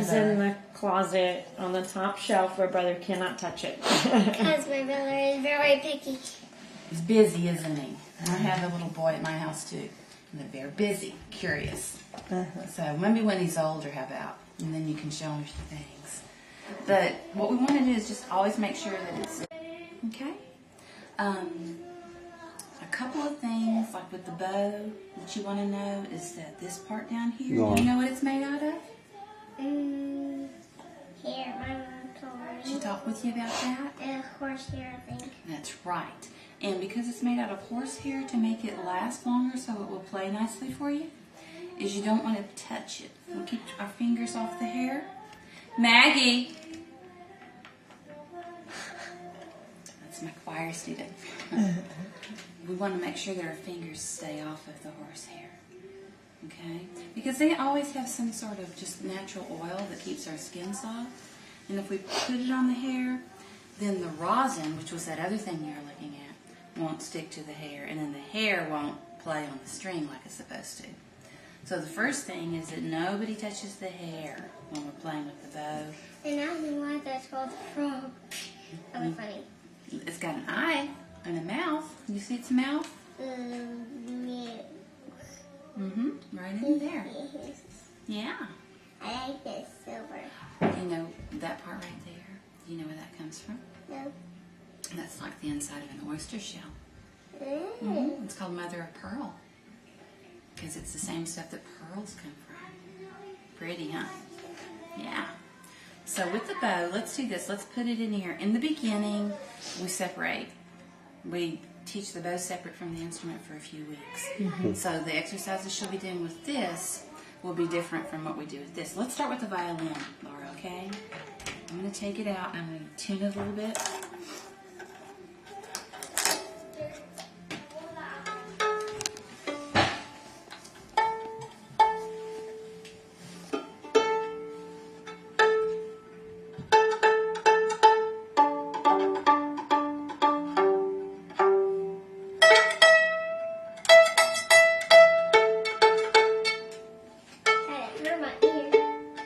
is in the closet on the top shelf where Brother cannot touch it. Because my brother is very picky. He's busy, isn't he? I have a little boy at my house too. And they're very busy, curious. So maybe when he's older, how about? And then you can show him things. But what we want to do is just always make sure that it's okay. A couple of things, like with the bow, that you want to know is that this part down here, do you know what it's made out of? Here, my mom told me. She talked with you about that? Horsehair, I think. That's right. And because it's made out of horsehair, to make it last longer so it will play nicely for you, is you don't want to touch it. We'll keep our fingers off the hair. Maggie! That's my choir student. We want to make sure that our fingers stay off of the horsehair. Okay? Because they always have some sort of just natural oil that keeps our skin soft. And if we put it on the hair, then the rosin, which was that other thing you were looking at, won't stick to the hair. And then the hair won't play on the string like it's supposed to. So the first thing is that nobody touches the hair when we're playing with the bow. And I don't know why that's called a frog. That was funny. It's got an eye and a mouth. You see its mouth? Yeah. Right in there. Yeah. I like this silver. You know that part right there? You know where that comes from? No. That's like the inside of an oyster shell. Mm. It's called mother of pearl. Because it's the same stuff that pearls come from. Pretty, huh? Yeah. So with the bow, let's do this. Let's put it in here. In the beginning, we separate. We teach the bow separate from the instrument for a few weeks. So the exercises she'll be doing with this will be different from what we do with this. Let's start with the violin, Laura, okay? I'm going to take it out and I'm going to tune it a little bit.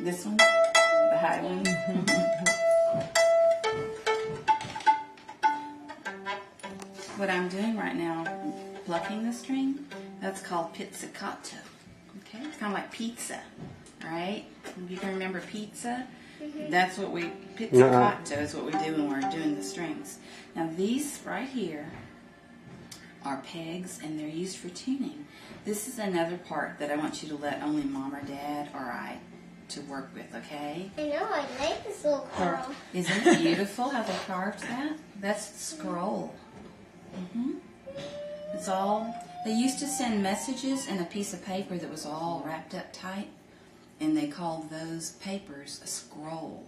This one? The high one? What I'm doing right now, plucking the string, that's called pizzicato. Okay? It's kind of like pizza, right? You can remember pizza? That's what pizzicato is what we do when we're doing the strings. Now these right here are pegs and they're used for tuning. This is another part that I want you to let only Mom or Dad or I to work with, okay? I know, I like this little girl. Isn't it beautiful how they carved that? That's the scroll. It's all, they used to send messages in a piece of paper that was all wrapped up tight, and they called those papers a scroll.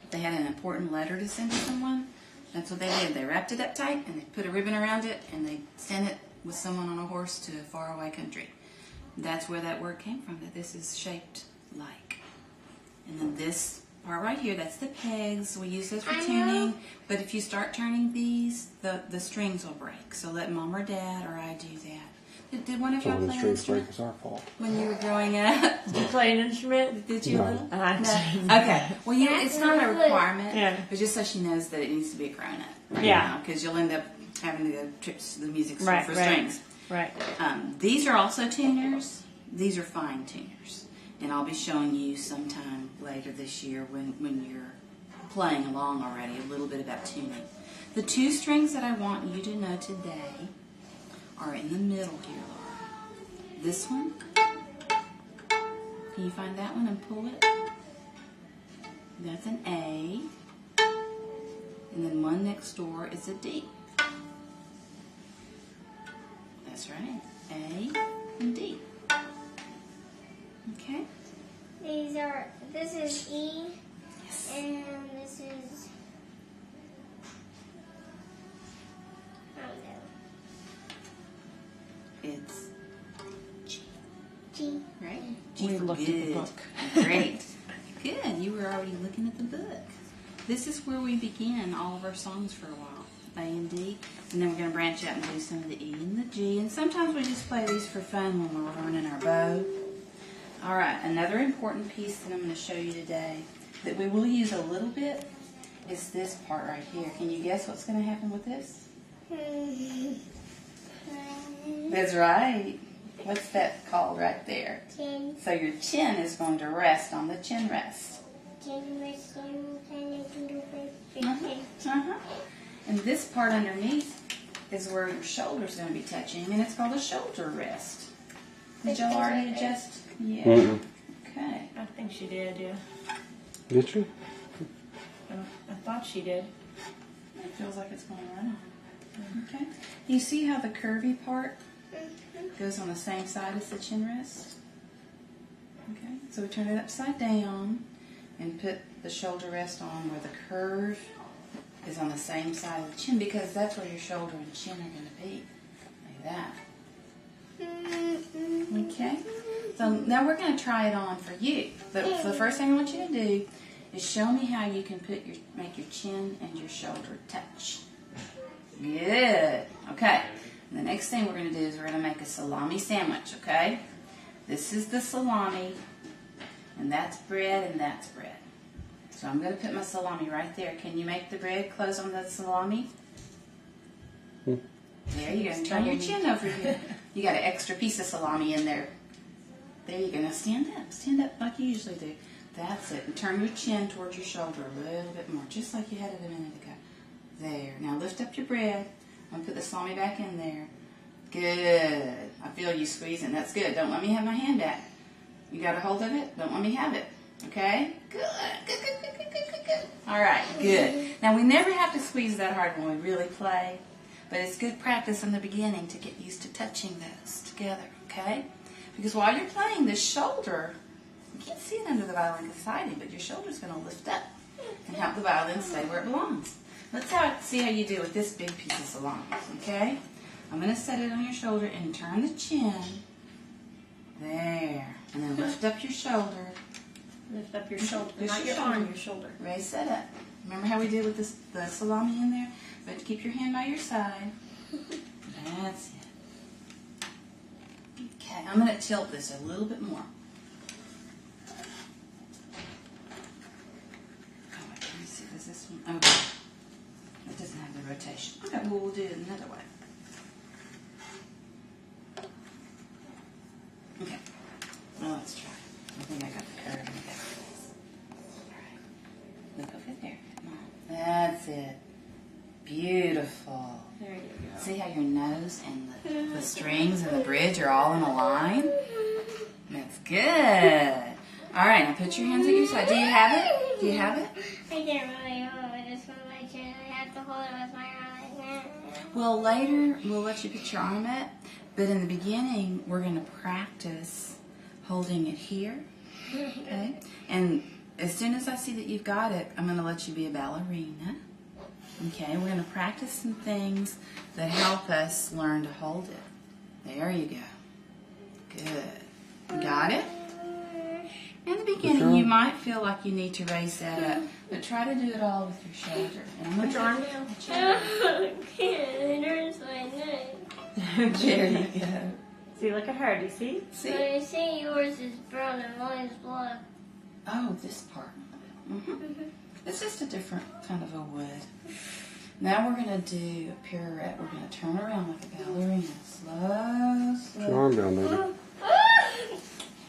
If they had an important letter to send to someone, that's what they did. They wrapped it up tight, and they put a ribbon around it, and they sent it with someone on a horse to a faraway country. That's where that word came from, that this is shaped like. And then this part right here, that's the pegs. We use those for tuning. But if you start turning these, the strings will break. So let Mom or Dad or I do that. Did one of y'all play an instrument? It's our fault. When you were growing up? Did you play an instrument? Did you? No. No. Okay. Well, you know, it's not a requirement. Yeah. But just so she knows that it needs to be a grown-up. Right Yeah. now, because you'll end up having to go trips to the music store Right, for right. strings. Right. These are also tuners. These are fine tuners. And I'll be showing you sometime later this year when you're playing along already a little bit about tuning. The two strings that I want you to know today are in the middle here, Laura. This one. Can you find that one and pull it? That's an A. And then one next door is a D. That's right. A and D. Okay? This is E, Yes. and this is, I don't know, It's G. G. Right? G We for looked at good. the book. Great. Good. You were already looking at the book. This is where we begin all of our songs for a while. A and D. And then we're going to branch out and do some of the E and the G. And sometimes we just play these for fun when we're learning our bow. All right, another important piece that I'm going to show you today that we will use a little bit is this part right here. Can you guess what's going to happen with this? That's right. What's that called right there? Chin. So your chin is going to rest on the chin rest. And this part underneath is where your shoulder's going to be touching, and it's called a shoulder rest. Did y'all already adjust? Yeah. Mm-mm. Okay. I think she did, yeah. Did you? I thought she did. It feels like it's going right on. Okay. You see how the curvy part goes on the same side as the chin rest? Okay. So we turn it upside down and put the shoulder rest on where the curve is on the same side of the chin, because that's where your shoulder and chin are going to be. Like that. Okay. So now we're going to try it on for you. But the first thing I want you to do is show me how you can make your chin and your shoulder touch. Good. Okay. And the next thing we're going to do is we're going to make a salami sandwich, okay? This is the salami, and that's bread, and that's bread. So I'm going to put my salami right there. Can you make the bread close on the salami? There you go. Turn your chin over here. You got an extra piece of salami in there. There you go. Now stand up. Stand up like you usually do. That's it. And turn your chin towards your shoulder a little bit more, just like you had it a minute ago. There. Now lift up your bread. I'm going to put the salami back in there. Good. I feel you squeezing. That's good. Don't let me have my hand back. You got a hold of it? Don't let me have it. Okay? Good. Good, good, good, good, good, good, good. All right. Good. Now we never have to squeeze that hard when we really play, but it's good practice in the beginning to get used to touching those together. Okay? Because while you're playing, the shoulder, you can't see it under the violin because it's hiding, but your shoulder's going to lift up and help the violin stay where it belongs. Let's see how you do with this big piece of salami. Okay? I'm going to set it on your shoulder and turn the chin. There. And then lift up your shoulder. Lift up your shoulder. Lift Not your your arm, shoulder. your shoulder. Raise that up. Remember how we did with the salami in there? But keep your hand by your side. That's it. Okay, I'm going to tilt this a little bit more. Oh, wait, let me see. Does this one? Okay. It doesn't have the rotation. Okay, well, we'll do it another way. Okay. Well, let's try. I think I got the curve in the back. All right. Look over there. Come on. That's it. Beautiful. There you go. See how your nose and the strings and the bridge are all in a line? That's good. All right, now put your hands at your side. Do you have it? Do you have it? I can't really hold it just with my chin. I have to hold it with my arm. Well, later we'll let you put your arm up, but in the beginning we're going to practice holding it here. Okay? And as soon as I see that you've got it, I'm going to let you be a ballerina. Okay, we're going to practice some things that help us learn to hold it. There you go. Good. Got it? In the beginning, you might feel like you need to raise that up, but try to do it all with your shoulder. And Put your arm down. It hurts my neck. There you go. See, look at her. Do you see? But See? I see yours is brown and mine is black. Oh, this part. It's just a different kind of a wood. Now we're going to do a pirouette. We're going to turn around like a ballerina. Slow, Put your slow. arm down, baby.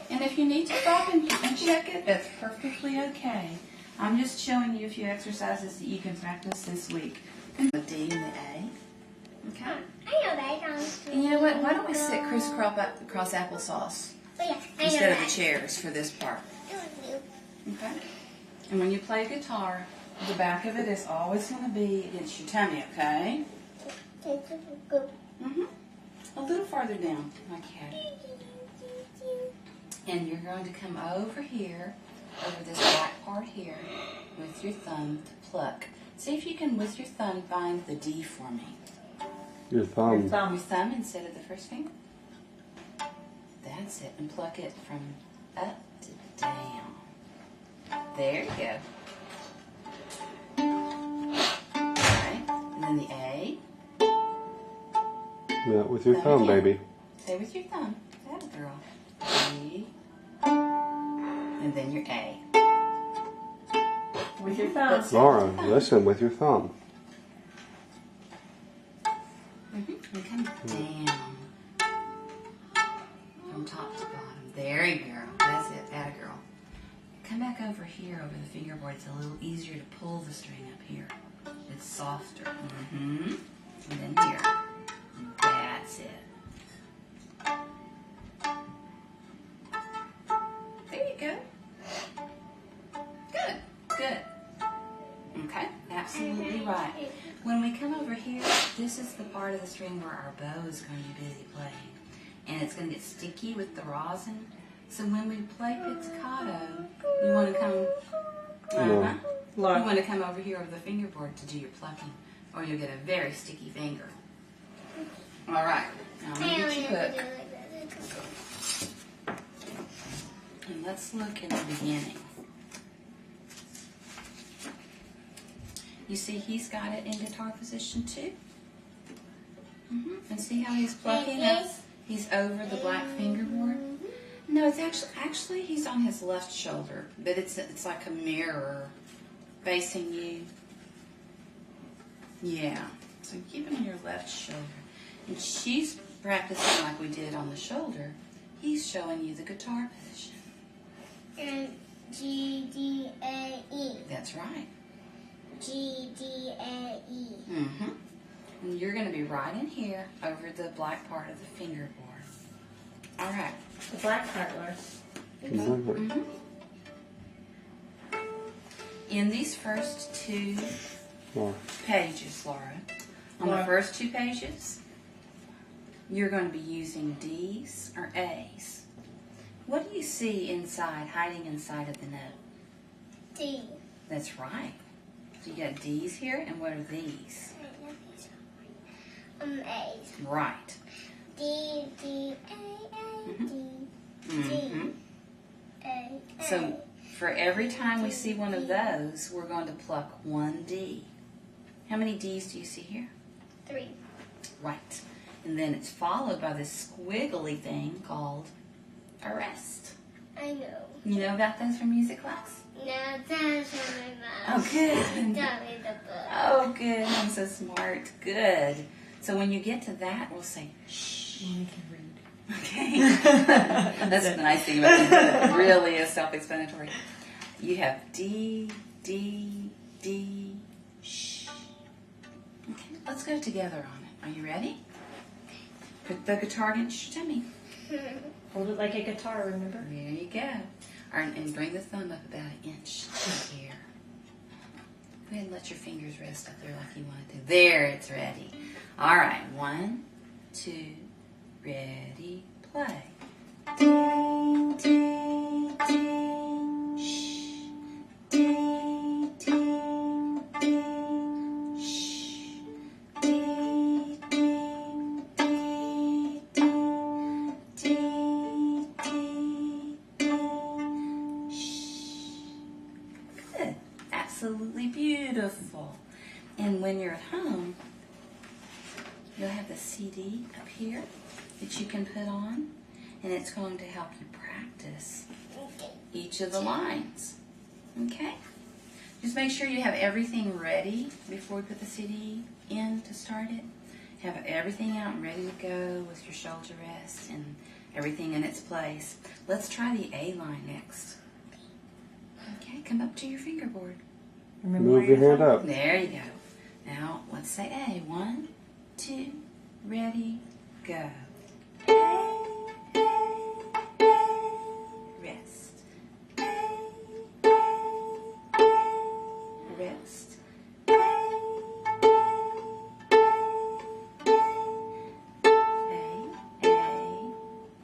And if you need to stop and check it, that's perfectly okay. I'm just showing you a few exercises that you can practice this week. The D and the A. Okay. I know that sounds And you know what? Why don't we sit crisscross applesauce Oh, yeah, I know instead of that. the chairs for this part? Okay. And when you play guitar, the back of it is always going to be against your tummy, okay? A little farther down, like that. And you're going to come over here, over this black part here, with your thumb to pluck. See if you can, with your thumb, find the D for me. Your thumb. Your thumb. Your thumb instead of the first finger. That's it. And pluck it from up to down. There you go. Alright. And then the A. Yeah, with your thumb, again. baby. Say with your thumb. That girl. D. and then your A. With your thumb. Laura, listen with your thumb. And come down from top to bottom. There you go. That's it. Atta girl. Come back over here over the fingerboard. It's a little easier to pull the string up here. It's softer. And then here. That's it. There you go. Good. Good. Okay. Absolutely right. When we come over here, this is the part of the string where our bow is going to be busy playing. And it's going to get sticky with the rosin. So when we play pizzicato, you want to come, you want to come over here over the fingerboard to do your plucking, or you'll get a very sticky finger. All right, now I'm going to get your hook. And let's look at the beginning. You see he's got it in guitar position too? And see how he's plucking up? He's over the black fingerboard. No, it's actually he's on his left shoulder, but it's like a mirror facing you. Yeah, so keep it on your left shoulder. And she's practicing like we did on the shoulder. He's showing you the guitar position. And G, D, A, E. That's right. G, D, A, E. And you're going to be right in here over the black part of the fingerboard. All right. The black part, Laura. In these first two pages, Laura, on the first two pages, you're going to be using D's or A's. What do you see inside, hiding inside of the note? D. That's right. So you got D's here, and what are these? A's. Right. D, D, A, A, D, D, A, A. So for every time we see one of those, we're going to pluck one D. How many D's do you see here? 3. Right. And then it's followed by this squiggly thing called a rest. I know. You know about those from music class? No, that's from my mom. Oh, good. Tell me the book. Oh, good. I'm so smart. Good. So when you get to that, we'll say, shh. We can read. Okay. That's the nice thing about it. It really is self-explanatory. You have D, D, D, shh. Okay, let's go together on it. Are you ready? Put the guitar against your tummy. Hold it like a guitar, remember? There you go. And bring the thumb up about an inch here. Go ahead and let your fingers rest up there like you want to. There, it's ready. All right, 1, 2, ready, play. D, D, D, shh. D, D, D, shh. D, D, D, D, D, D, D, shh. Good. Absolutely beautiful. And when you're at home, you'll have the CD up here that you can put on, and it's going to help you practice each of the lines. Okay? Just make sure you have everything ready before we put the CD in to start it. Have everything out and ready to go with your shoulder rest and everything in its place. Let's try the A line next. Okay, come up to your fingerboard. Remember Move your hand up. There you go. Now, let's say A. 1, 2, ready, go. A, A, A, rest. A, A, A, rest. A, A, A, A,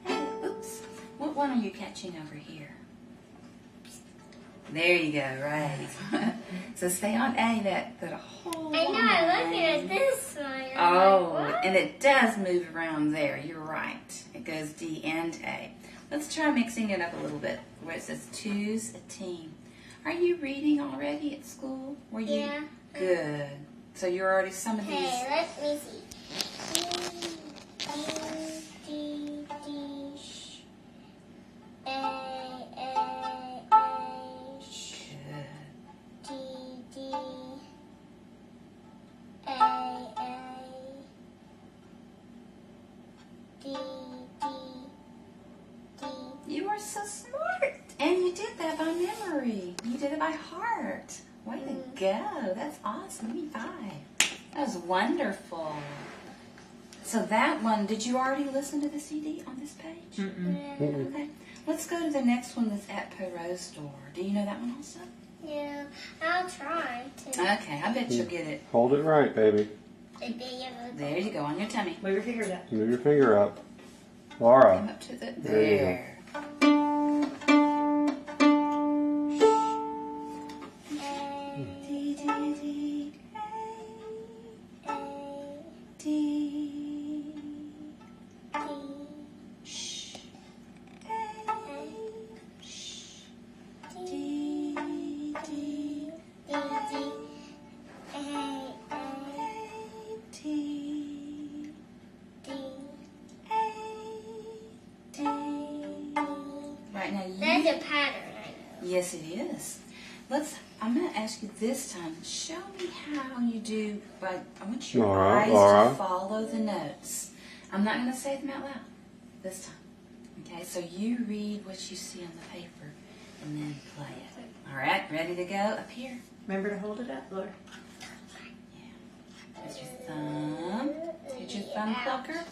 A. Oops. What one are you catching over here? There you go, right. So stay on A that whole I know, I'm looking at this one. I'm Oh, like, what? and it does move around there. You're right. It goes D and A. Let's try mixing it up a little bit where it says two's a team. Are you reading already at school? Were you? Yeah. Good. So you're already some of these. Okay, let me see. D, D, D, sh. A, A, A, so smart. And you did that by memory. You did it by heart. Way to go. That's awesome. Give me 5. That was wonderful. So that one, did you already listen to the CD on this page? Okay. Let's go to the next one that's at Perot's store. Do you know that one also? Yeah, I'll try to. Okay, I bet you'll get it. Hold it right, baby. There you go, on your tummy. Move your finger down. Move your finger up. Come Laura. up to the... There you go. There. D, D, D, A, D, shh, A, shh, D, D, Right now, you... That's a pattern, I know. Yes, it is. I'm going to ask you this time, show me how you do, but I want your eyes to follow the notes. I'm not going to say them out loud this time. Okay, so you read what you see on the paper and then play it. All right, ready to go? Up here. Remember to hold it up, Laura. Yeah. Here's your thumb. Here's your thumb plucker.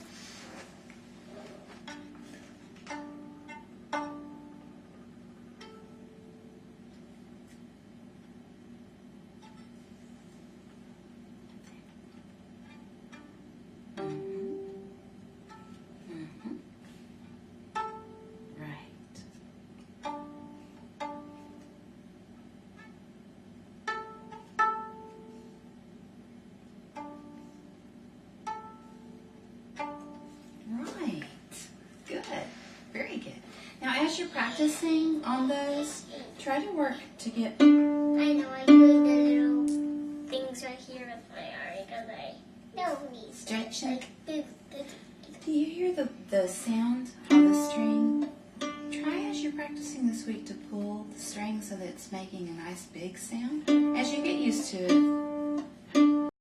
Right. Good. Very good. Now, as you're practicing on those, try to work to get... I know, I'm doing the little things right here with my arm because I don't need Stretching. like, Do you hear the sound of the string? Try as you're practicing this week to pull the string so that it's making a nice big sound. As you get used to it,